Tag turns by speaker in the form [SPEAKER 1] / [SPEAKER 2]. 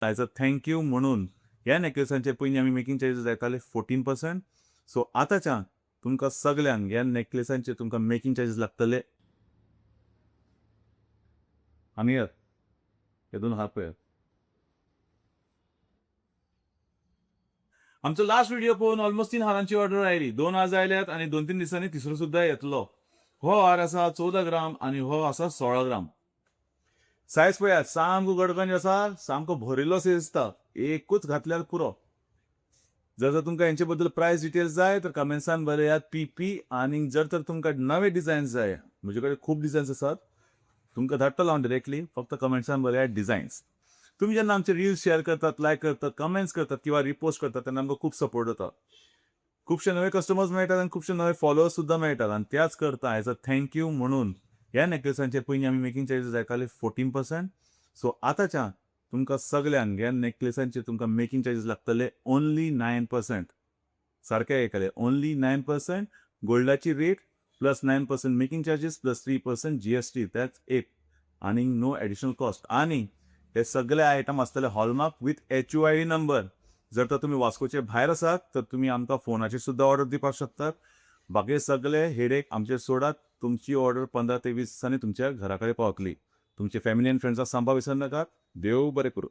[SPEAKER 1] As a thank you म्हणून ह्या नेकलेसांचे पयलीं आमी मेकिंग चार्जीस जाताले 14%. सो आतांच्यान तुमकां सगल्यांक ह्या नेकलेसांचे तुमकां मेकिंग चार्जीस लागतले. आनी हे दोन हात पळयात. आमचो लास्ट व्हिडिओ पळोवन ऑलमोस्ट 3 हारांची ऑर्डर आयली. 2 आज आयल्यात आनी 2-3 दिसांनी तिसरो सुद्धा येतलो. हो हार आसा 14 ग्राम आनी हो आसा 16 ग्राम. सायज पळयात, सामको गडगंज आसा, सामको भरिल्लो सायज दिसता. एकूच घातल्यार पुरो. जर तुमकां हेंचे बद्दल प्रायस डिटेल्स जाय तर कमेंट्सान बरयात PP. आनी जर तर तुमकां नवे डिझायन्स जाय, म्हजे कडेन खूब डिझायन्स आसात, तुमकां धाडटलो हांव डायरेक्टली. फक्त कमेंट्सान बरयात डिझायन्स. तुम्ही जेन्ना आमचे रील्स शेअर करतात, लायक करतात, कमेंट्स करतात किंवा रिपोस्ट करतात तेन्ना आमकां खूप सपोर्ट जाता. खूपशे नवे कस्टमर्स मेळटात आनी खूपशे नवे फॉलोअर्स सुद्धा मेळटात. आनी त्याच करता ॲज अ थँक यू म्हणून ह्या नेकलेसांचे पयलीं आमी मेकिंग चार्जीस जाताले 14%. सो आतांच्यान तुमकां सगल्यांक ह्या नेकलेसांचे तुमकां मेकिंग चार्जीस लागतले ओन्ली 9%. सारकें आयकले, ओन्ली 9%. गोल्डाची rate plus 9% making charges plus 3% GST. That's it. आनी नो एडिशनल कॉस्ट. आनी हे सगळे आयटम आसतले हॉलमार्क विथ HUID नंबर. जर तर तुम्ही वास्कोचे भायर आसात तर तुम्ही आमकां फोनाचेर सुद्धा ऑर्डर दिवपाक शकतात. बाकी सगळे हेडेक आमचेर सोडात. तुमची ऑर्डर 15 ते 20 दिसांनी तुमच्या घरा कडेन पावतली. तुमचे फॅमिली आनी फ्रेंड्सांक सांगपाक विसरनाकात. देव बरें करूं.